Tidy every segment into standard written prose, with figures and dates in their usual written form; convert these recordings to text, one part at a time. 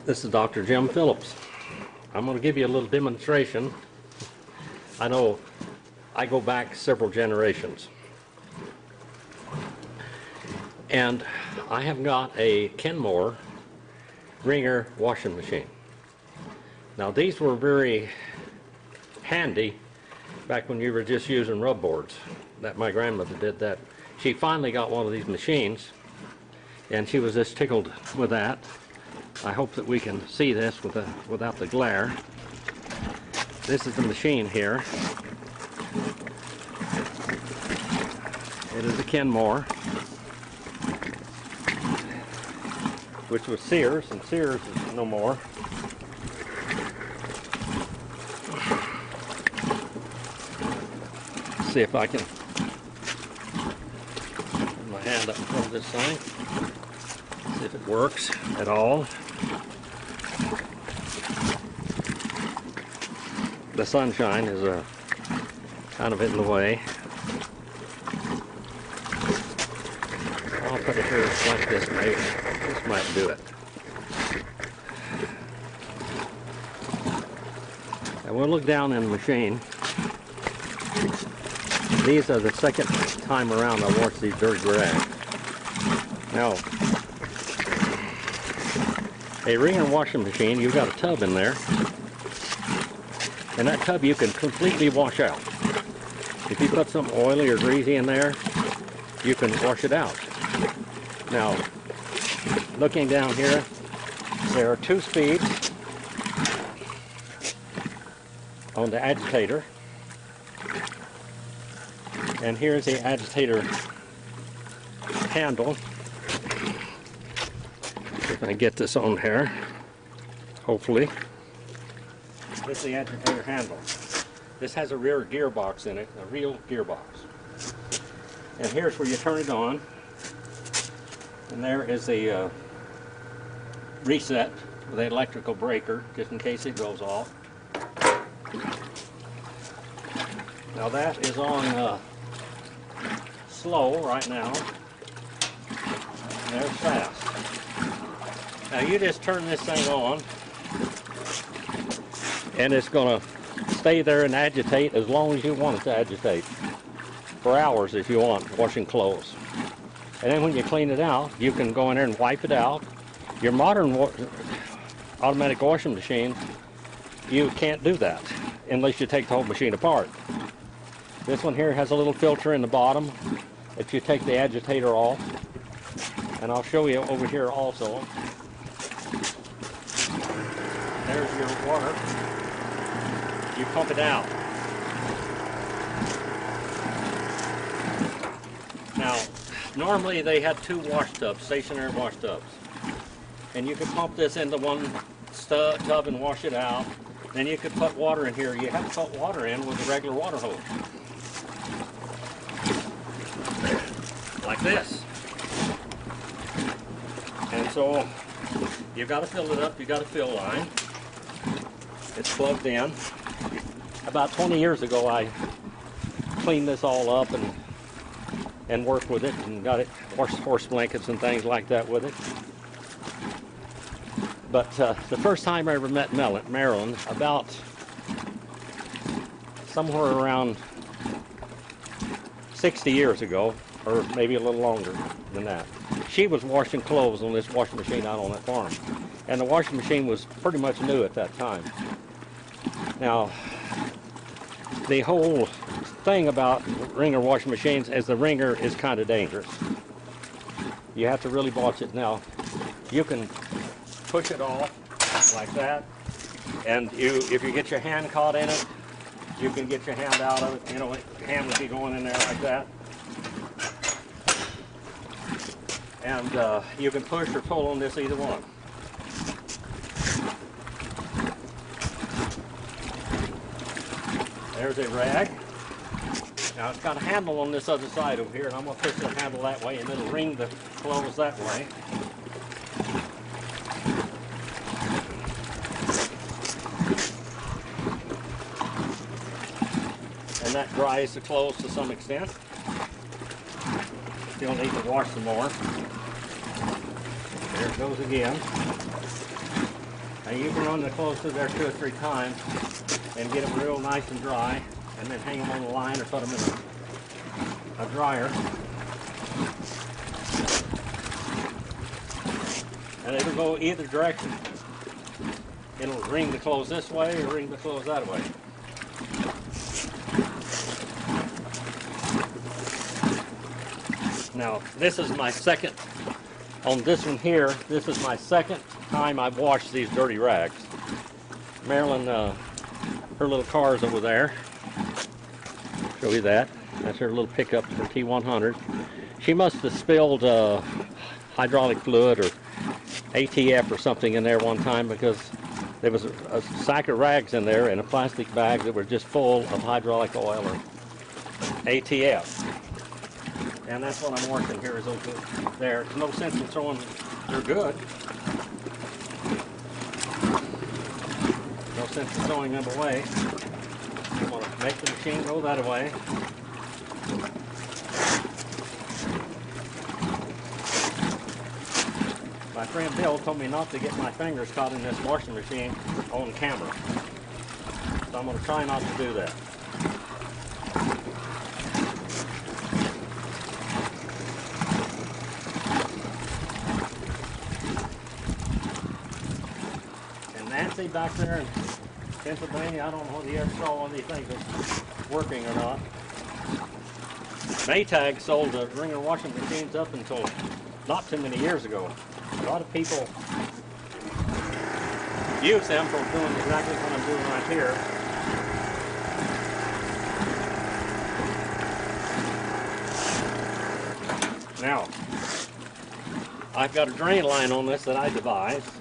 This is Dr. Jim Phillips. I'm going to give you a little demonstration. I know I go back several generations. And I have got a Kenmore wringer washing machine. Now these were very handy back when you were just using rub boards. That my grandmother did that. She finally got one of these machines and she was just tickled with that. I hope that we can see this without the glare. This is the machine here. It is a Kenmore, which was Sears, and Sears is no more. Let's see if I can put my hand up in front of this thing. See if it works at all. The sunshine is kind of in the way. I'll put it here like this, maybe. This might do it. And we'll look down in the machine. These are the second time around I washed these dirty rags. Now, a wringer washing machine, you've got a tub in there. And that tub you can completely wash out. If you put some oily or greasy in there, you can wash it out. Now, looking down here, there are two speeds on the agitator. And here's the agitator handle. If I can get this on here, hopefully. This is the agitator handle. This has a rear gearbox in it, a real gearbox. And here's where you turn it on. And there is the reset with the electrical breaker, just in case it goes off. Now that is on slow right now. And there's fast. Now you just turn this thing on, and it's going to stay there and agitate as long as you want it to agitate. For hours if you want, washing clothes. And then when you clean it out, you can go in there and wipe it out. Your modern automatic washing machine, you can't do that unless you take the whole machine apart. This one here has a little filter in the bottom if you take the agitator off. And I'll show you over here also. There's your water. You pump it out. Now, normally they had two wash tubs, stationary wash tubs. And you could pump this into one tub and wash it out. Then you could put water in here. You have to put water in with a regular water hose. Like this. And so, you've got to fill it up, you've got a fill line. It's plugged in. About 20 years ago I cleaned this all up and worked with it and got it, washed horse blankets and things like that with it. But the first time I ever met Marilyn, about somewhere around 60 years ago, or maybe a little longer than that, she was washing clothes on this washing machine out on that farm. And the washing machine was pretty much new at that time. Now, the whole thing about wringer washing machines is the wringer is kind of dangerous. You have to really watch it. Now, you can push it off like that, and if you get your hand caught in it, you can get your hand out of it. You know, your hand would be going in there like that. And you can push or pull on this either one. There's a rag. Now it's got a handle on this other side over here, and I'm going to push the handle that way, and it'll wring the clothes that way. And that dries the clothes to some extent. Still need to wash some more. There it goes again. Now you can run the clothes through there 2 or 3 times and get them real nice and dry, and then hang them on the line or put them in a dryer. And it'll go either direction. It'll wring the clothes this way or wring the clothes that way. Now, this is my second, on this one here, this is my second time I've washed these dirty rags. Marilyn, her little car is over there. Show you that. That's her little pickup for T100. She must have spilled hydraulic fluid or ATF or something in there one time, because there was a sack of rags in there in a plastic bag that were just full of hydraulic oil or ATF. And that's what I'm washing here is over there. There's no sense in throwing, they're good. No sense in throwing them away. I'm going to make the machine go that way. My friend Bill told me not to get my fingers caught in this washing machine on camera. So I'm going to try not to do that. And Nancy back there in Pennsylvania, I don't know whether you ever saw one of these things that's working or not. Maytag sold the Ringer washing machines up until not too many years ago. A lot of people use them for doing exactly what I'm doing right here. Now, I've got a drain line on this that I devised.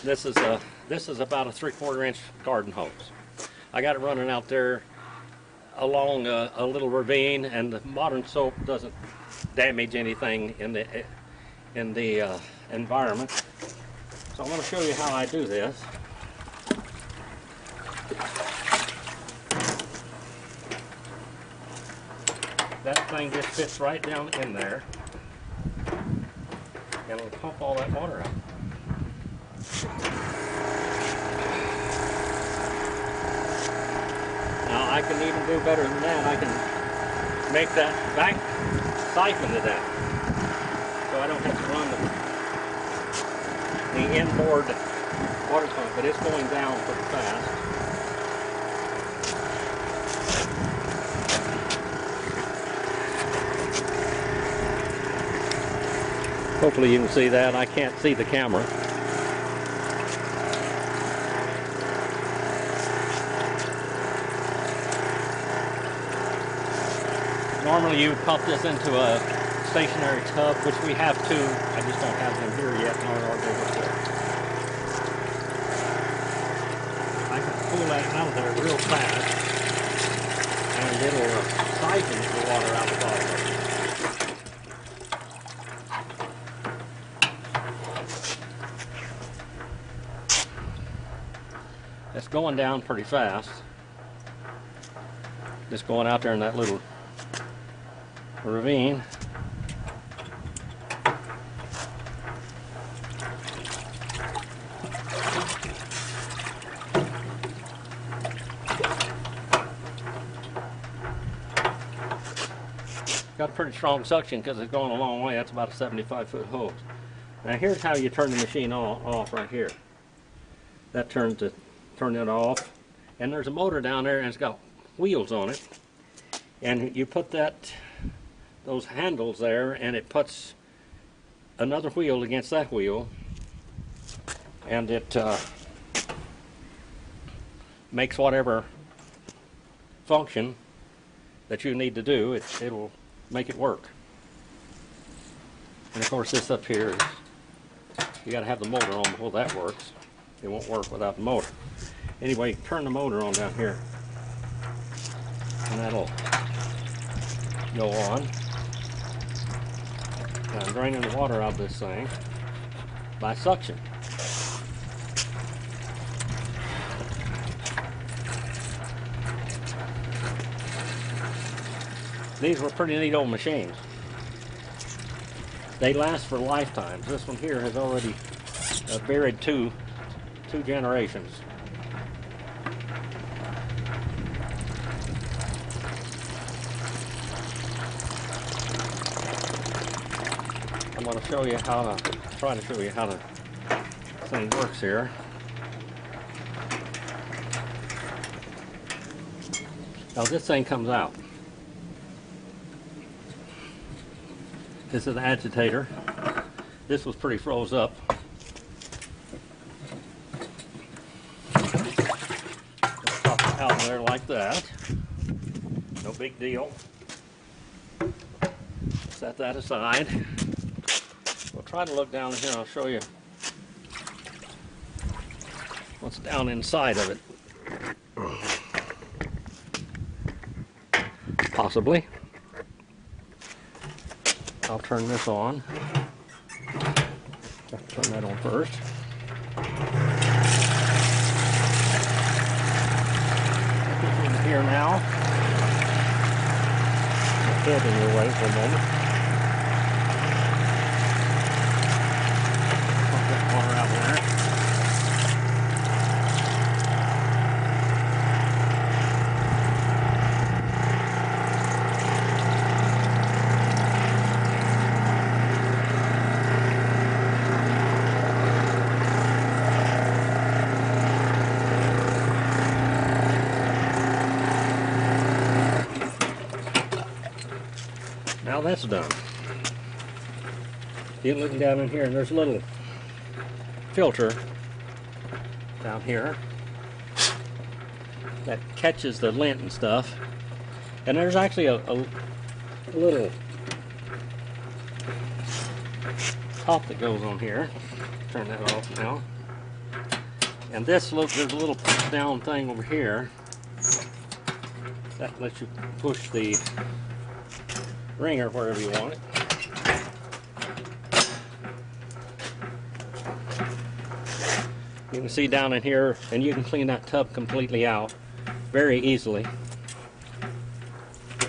This is about a 3/4 inch garden hose. I got it running out there along a little ravine, and the modern soap doesn't damage anything in the environment. So I'm going to show you how I do this. That thing just fits right down in there, and it'll pump all that water out. Now I can even do better than that. I can make that back siphon to that, so I don't have to run the inboard water pump, but it's going down pretty fast. Hopefully you can see that. I can't see the camera. Normally you pump this into a stationary tub, which we have too. I just don't have them here yet, nor are they with it. I can pull that out of there real fast, and it'll siphon the water out the bottom of it. It's going down pretty fast. Just going out there in that little ravine. Got a pretty strong suction because it's going a long way. That's about a 75-foot hose. Now here's how you turn the machine off right here. That turn it off, and there's a motor down there, and it's got wheels on it. And you put those handles there, and it puts another wheel against that wheel, and it makes whatever function that you need to do. It'll make it work. And of course this up here is, you got to have the motor on before that works. It won't work without the motor. Anyway, turn the motor on down here, and that'll go on. Now I'm draining the water out of this thing by suction. These were pretty neat old machines. they last for lifetimes. This one here has already buried two generations. I'm going to show you how to, try to show you how the thing works here. Now this thing comes out. This is an agitator. This was pretty froze up. Just pop it out there like that. No big deal. Set that aside. We'll try to look down here and I'll show you what's down inside of it. Possibly. I'll turn this on. Turn that on first. Put it in here now. Put it in your way for a moment. Pump that water out there. Now that's done. You're looking down in here and there's a little filter down here that catches the lint and stuff. And there's actually a little top that goes on here. Turn that off now. And this, look, there's a little push down thing over here that lets you push the ringer wherever you want it. You can see down in here, and you can clean that tub completely out very easily,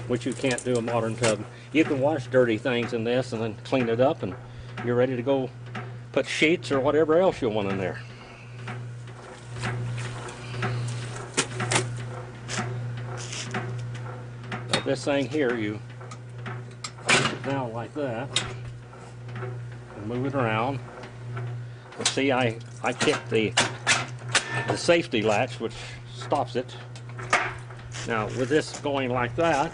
which you can't do a modern tub. You can wash dirty things in this and then clean it up, and you're ready to go put sheets or whatever else you want in there. Now this thing here, you down like that and move it around. But see, I kicked the safety latch, which stops it. Now with this going like that,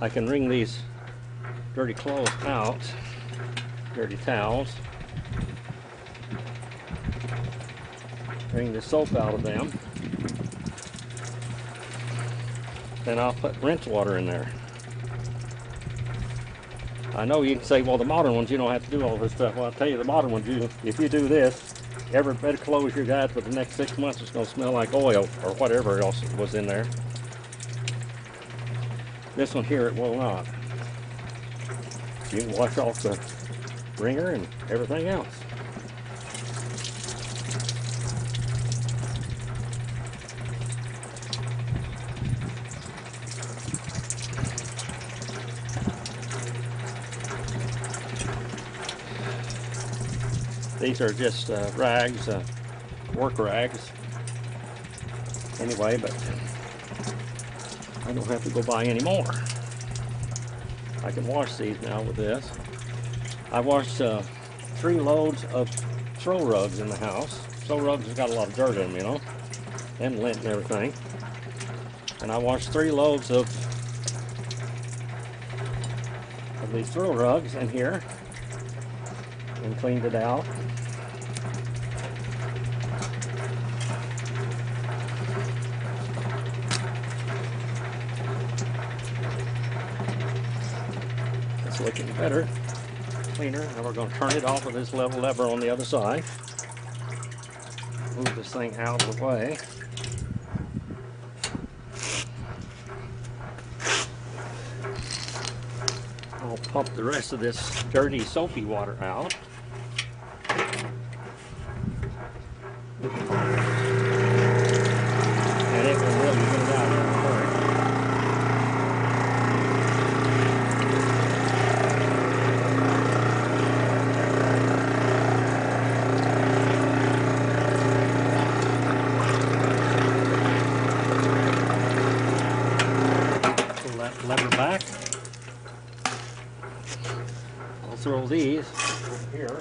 I can wring these dirty clothes out, dirty towels, wring the soap out of them. Then I'll put rinse water in there. I know you can say, well, the modern ones, you don't have to do all this stuff. Well, I'll tell you, the modern ones, if you do this, every bit of clothes you got for the next 6 months is going to smell like oil or whatever else was in there. This one here, it will not. You can wash off the wringer and everything else. These are just rags, work rags. Anyway, but I don't have to go buy any more. I can wash these now with this. I washed 3 loads of throw rugs in the house. Throw rugs have got a lot of dirt in them, you know, and lint and everything. And I washed 3 loads of these throw rugs in here and cleaned it out. It's looking better, cleaner. Now we're going to turn it off with this level lever on the other side. Move this thing out of the way. I'll pump the rest of this dirty soapy water out. And it will really get it out of there. pull that lever back. I'll throw these over here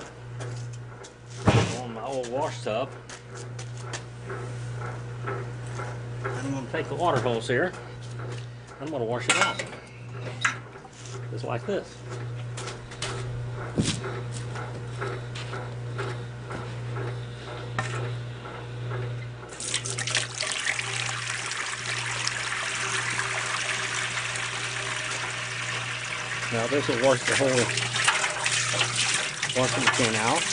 on my old wash tub. I'm going to take the water hose here. I'm going to wash it out. Just like this. Now this will wash the whole washing machine out.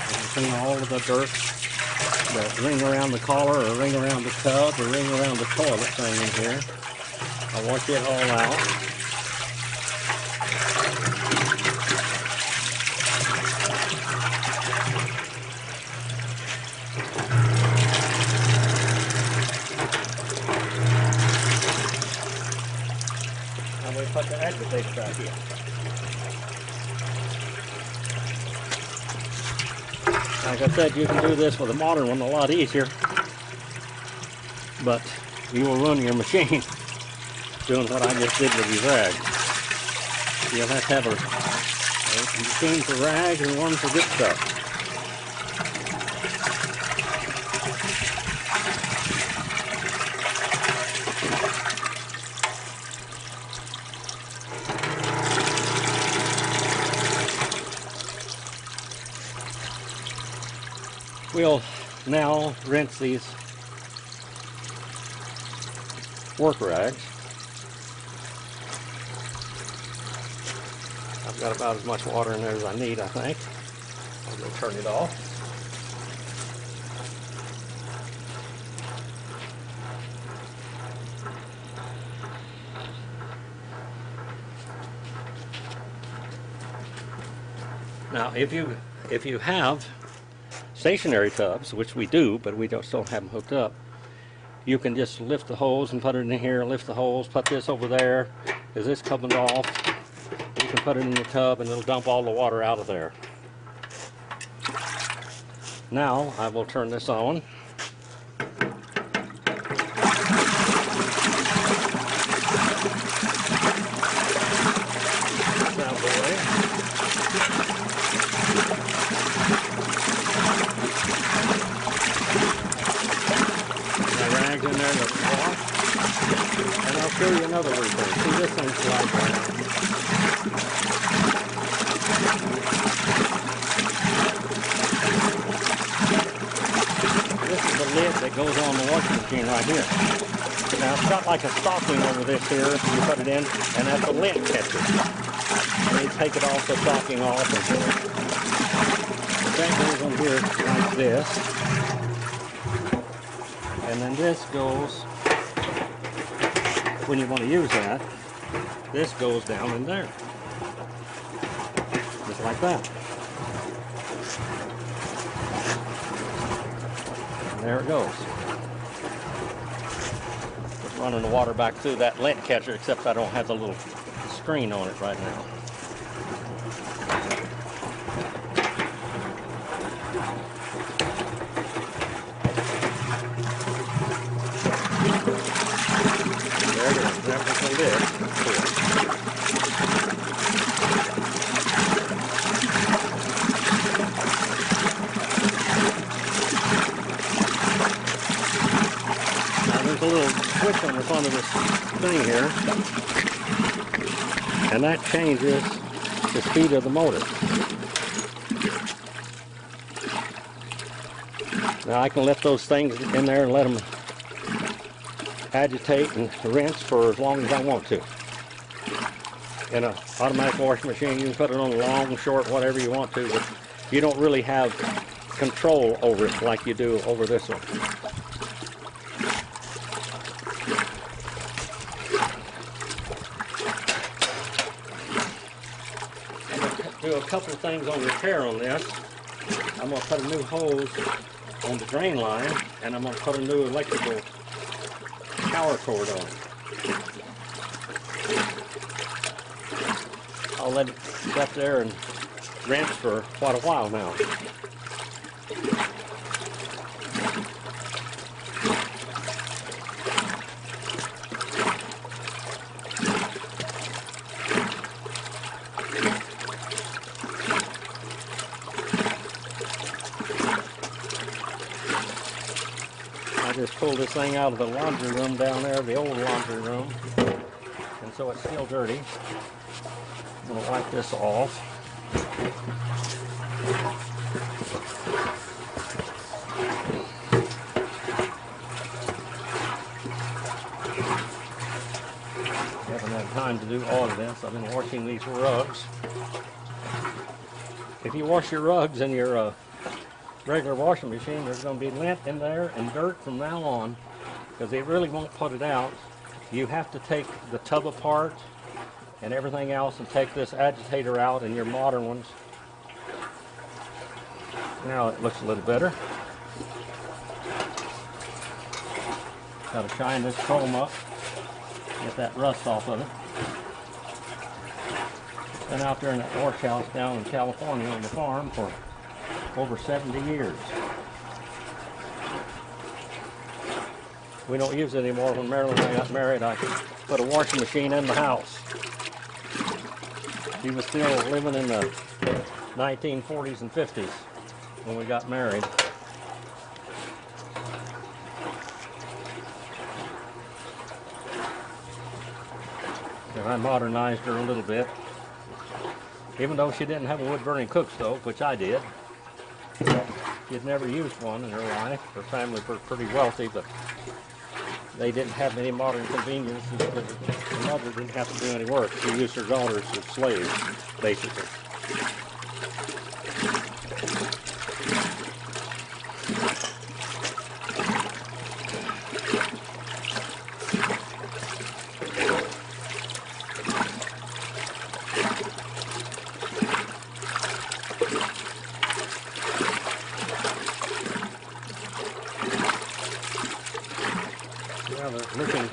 And clean all of the dirt that ring around the collar or ring around the tub or ring around the toilet thing in here. I'll wash it all out. And we put the agitator back in. Like I said, you can do this with a modern one a lot easier, but you will ruin your machine doing what I just did with these rags. You'll have to have a machine for rags and one for good stuff. We'll now rinse these work rags. I've got about as much water in there as I need, I think. I'll go turn it off. Now, if you have stationary tubs, which we do, but we just don't have them hooked up, you can just lift the hose and put it in here, lift the hose, put this over there. As this comes off, you can put it in the tub and it'll dump all the water out of there. Now I will turn this on. Out of the way. In there to wash, and I'll show you another way thing. See, this thing slides around. This is the lid that goes on the washing machine right here. Now it's got like a stocking over this here. You put it in, and that's a lint catcher. And you take it off, the stocking off, and that goes on here like this. And then this goes, when you want to use that, this goes down in there. Just like that. And there it goes. Just running the water back through that lint catcher, except I don't have the little screen on it right now. That was the lid. Now there's a little switch on the front of this thing here, and that changes the speed of the motor. Now I can let those things in there and let them agitate and rinse for as long as I want to. In an automatic washing machine, you can put it on long, short, whatever you want to, but you don't really have control over it like you do over this one. I'm going to do a couple of things on repair on this. I'm going to put a new hose on the drain line, and I'm going to put a new electrical power cord on it. I'll let it sit there and rinse for quite a while now. thing out of the laundry room down there, the old laundry room. And so it's still dirty. I'm going to wipe this off. I haven't had time to do all of this. I've been washing these rugs. If you wash your rugs in your regular washing machine, there's going to be lint in there and dirt from now on, because they really won't put it out. You have to take the tub apart and everything else and take this agitator out in your modern ones. Now it looks a little better. Got to shine this chrome up, get that rust off of it. Been out there in that wash house down in California on the farm for over 70 years. We don't use it anymore. When Marilyn and I got married, I put a washing machine in the house. She was still living in the 1940s and 50s when we got married. And I modernized her a little bit. Even though she didn't have a wood-burning cook stove, which I did. She'd never used one in her life. Her family were pretty wealthy, but they didn't have any modern conveniences because her mother didn't have to do any work. She used her daughters as slaves, basically. Now they're looking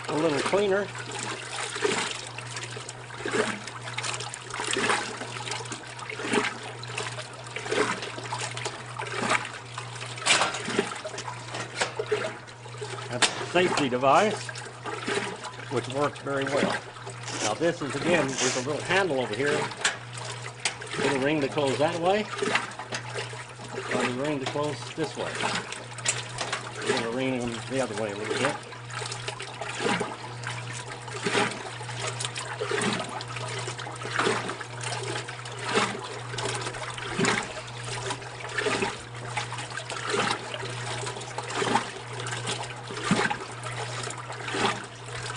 a little cleaner. That's a safety device, which works very well. Now this is, again, there's a little handle over here. Little ring to close that way, or the ring to close this way. We're going to ring them the other way a little bit.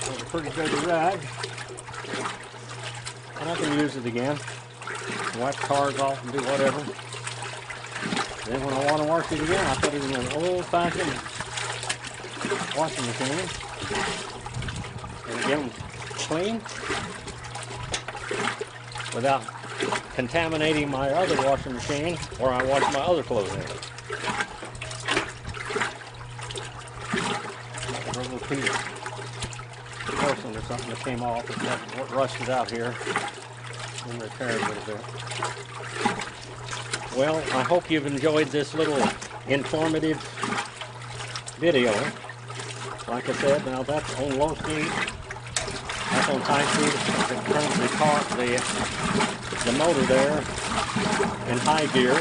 It's a pretty dirty rag, and I can use it again. Wipe cars off and do whatever. Then when I want to wash it again, I put it in an old-fashioned washing machine and get them clean without contaminating my other washing machine where I wash my other clothes in. A little piece of porcelain or something that came off. It's got rusted out here. And repaired a little bit. Well, I hope you've enjoyed this little informative video. Like I said, now that's on low speed. That's on high speed. It currently caught the motor there in high gear.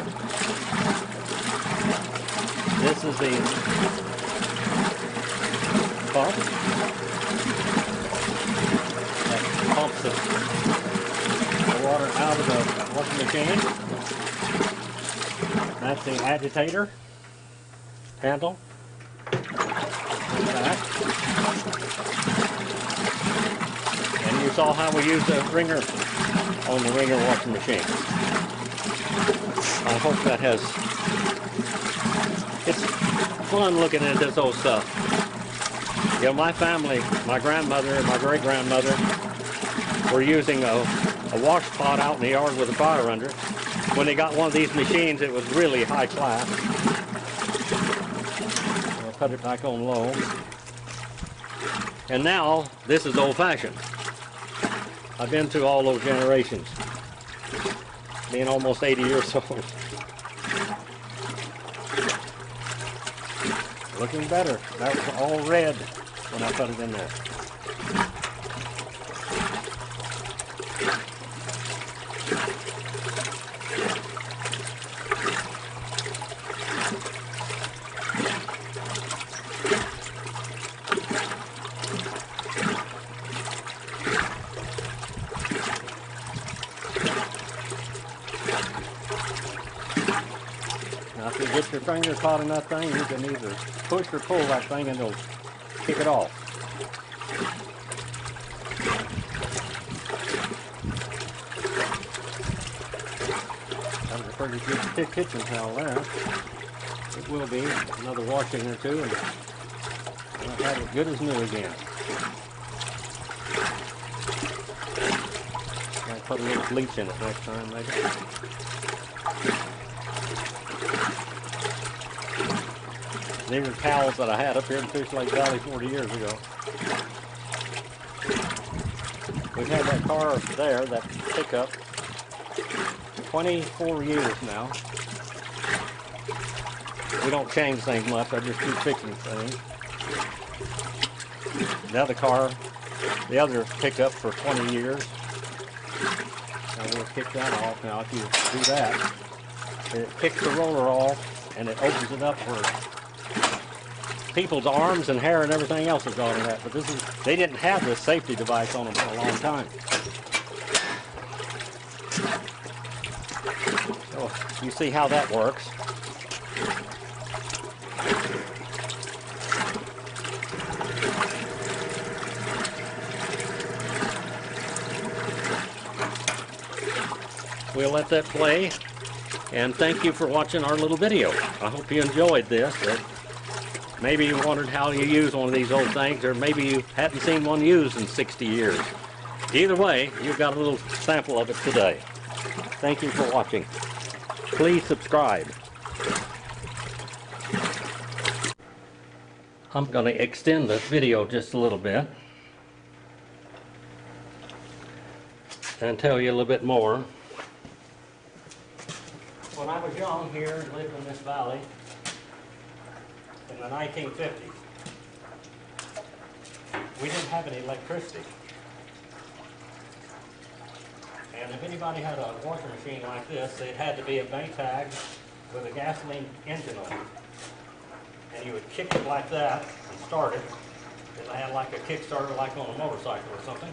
This is the pump that pumps the water out of the washing machine. That's the agitator handle. And you saw how we use the wringer on the wringer washing machine. I hope that has... It's fun looking at this old stuff. You know, my family, my grandmother and my great-grandmother were using a wash pot out in the yard with a fire under it. When they got one of these machines, it was really high class. I'll put it back on low. And now, this is old-fashioned. I've been through all those generations, being almost 80 years old. Looking better. That was all red when I put it in there. your finger caught in that thing, you can either push or pull that thing and it'll kick it off. That was a pretty good kitchen towel there. It will be another washing or two, and I'll have it good as new again. I'll put a little bleach in it next time, maybe. These are towels that I had up here in Fish Lake Valley 40 years ago. We've had that car there, that pickup, 24 years now. We don't change things much, I just keep fixing things. The other car, the other pickup for 20 years. Now we'll kick that off. Now if you do that, it kicks the roller off and it opens it up for people's arms and hair and everything else is on that. But they didn't have this safety device on them for a long time. So you see how that works. We'll let that play, and thank you for watching our little video. I hope you enjoyed this. Maybe you wondered how you use one of these old things, or maybe you hadn't seen one used in 60 years. Either way, you've got a little sample of it today. Thank you for watching. Please subscribe. I'm going to extend this video just a little bit and tell you a little bit more. When I was young here and lived in this valley in the 1950s, we didn't have any electricity. And if anybody had a washing machine like this, it had to be a Maytag with a gasoline engine on it. And you would kick it like that and start it. And I had like a Kickstarter like on a motorcycle or something.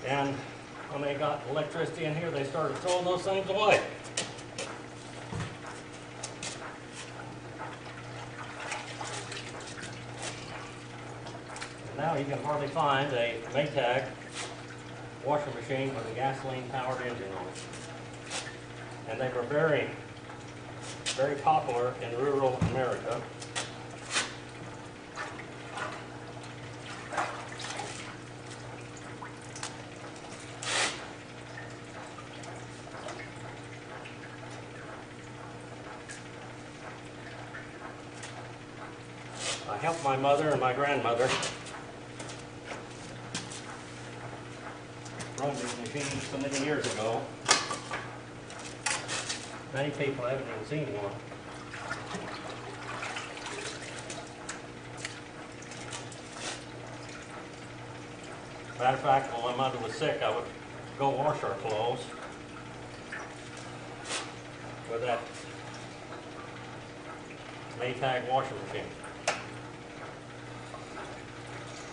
And when they got electricity in here, they started throwing those things away. And now you can hardly find a Maytag washing machine with a gasoline-powered engine on it. And they were very, very popular in rural America. I helped my mother and my grandmother run these machines so many years ago. Many people haven't even seen one. Matter of fact, when my mother was sick, I would go wash her clothes with that Maytag washing machine.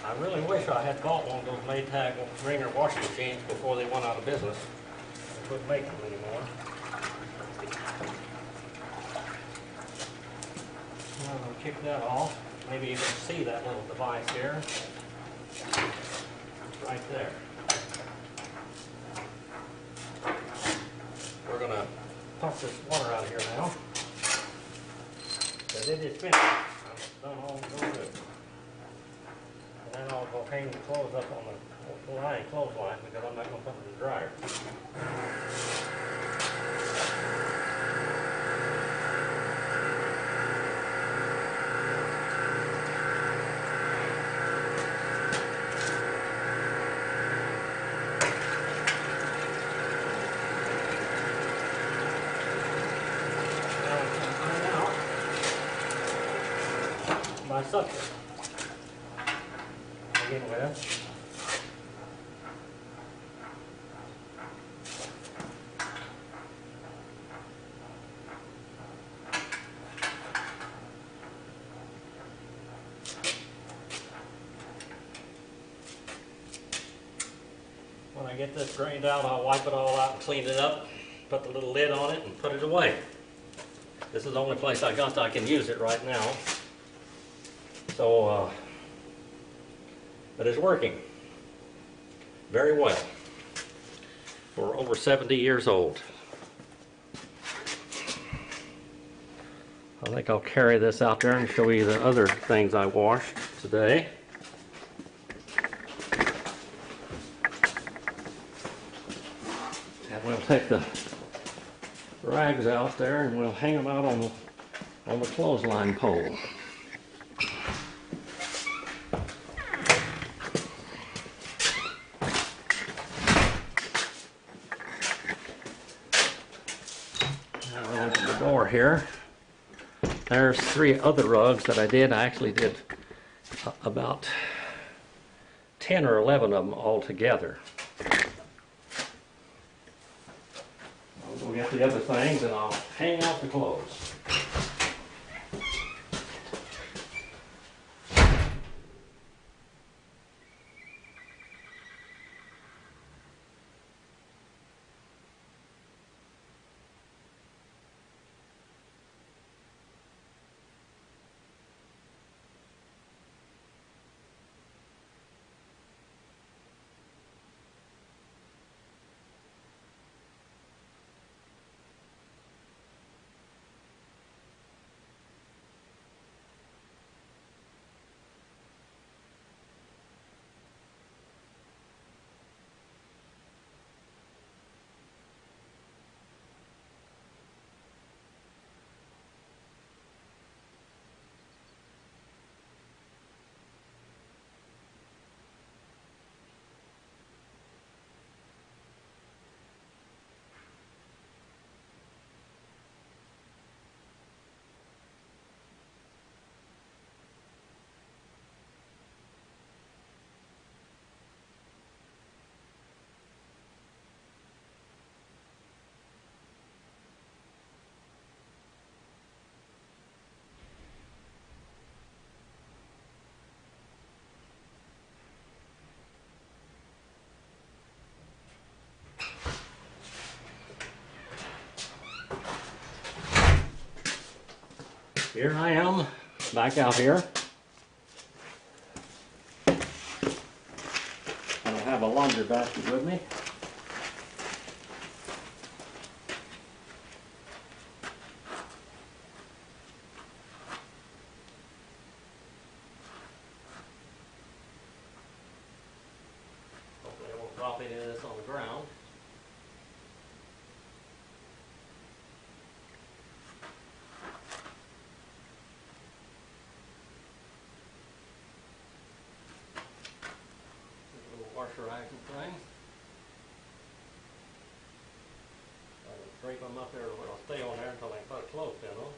I really wish I had bought one of those Maytag wringer washing machines before they went out of business. They couldn't make them anymore. I'm going to kick that off. Maybe you can see that little device here. It's right there. We're going to pump this water out of here now. Because it is finished. I've done all the good. And then I'll go hang the clothes up on the clothesline because I'm not going to put it in the dryer. Now I can find out my subject. Begin with. get this drained out, I'll wipe it all out and clean it up, put the little lid on it and put it away. This is the only place I got that I can use it right now. So, but it's working very well for over 70 years old. I think I'll carry this out there and show you the other things I washed today. And we'll take the rags out there and we'll hang them out on the clothesline pole. Now we'll open the door here. There's 3 other rugs that I did. I actually did about 10 or 11 of them all together. I'll go get the other things and I'll hang out the clothes. Here I am, back out here. And I have a laundry basket with me. Hopefully I won't drop any of this on the ground. Washer rags and things. I'll drape them up there where I'll stay on there until I put a clothespin on.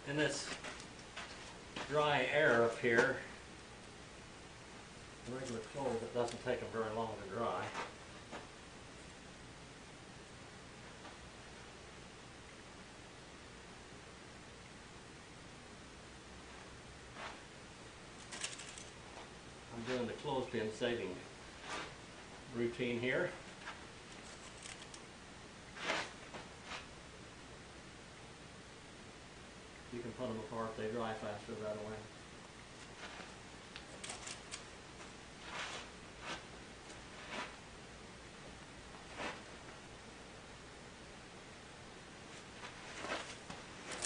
And this dry air up here, regular clothes, it doesn't take them very long to dry. I'm doing the clothespin saving routine here. You can put them apart, they dry faster that way.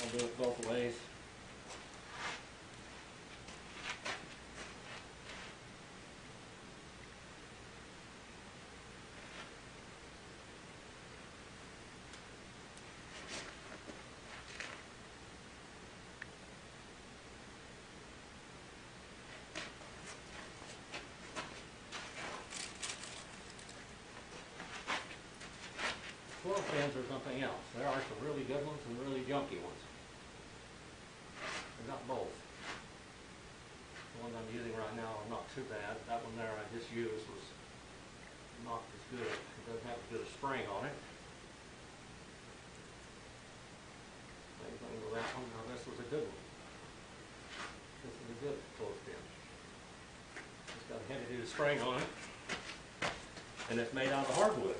I'll do it both ways. Clothespins or something else. There are some really good ones and really junky ones. too bad. That one there I just used was not as good. It doesn't have as good a spring on it. Same thing with that one. Now this was a good one. This is a good clothespin. It's got a heavy duty spring on it. And it's made out of hardwood.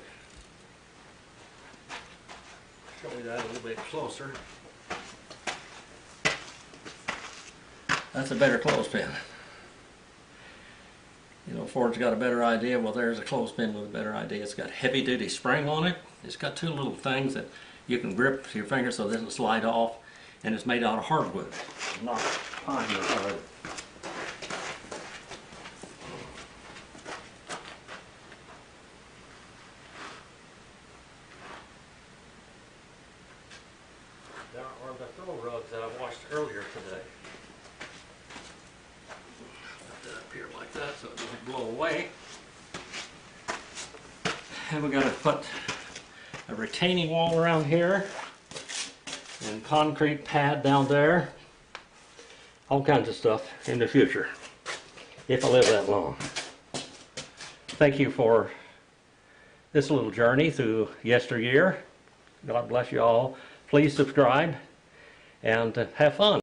Show you that a little bit closer. That's a better clothespin. You know, Ford's got a better idea. Well, there's a clothespin with a better idea. It's got heavy duty spring on it. It's got two little things that you can grip with your finger so it doesn't slide off. And it's made out of hardwood, not pine or hardwood. There are the throw rugs that I washed earlier today. Put that up here like that so it doesn't blow away. And we got to put a retaining wall around here and concrete pad down there. All kinds of stuff in the future, if I live that long. Thank you for this little journey through yesteryear. God bless you all. Please subscribe and have fun.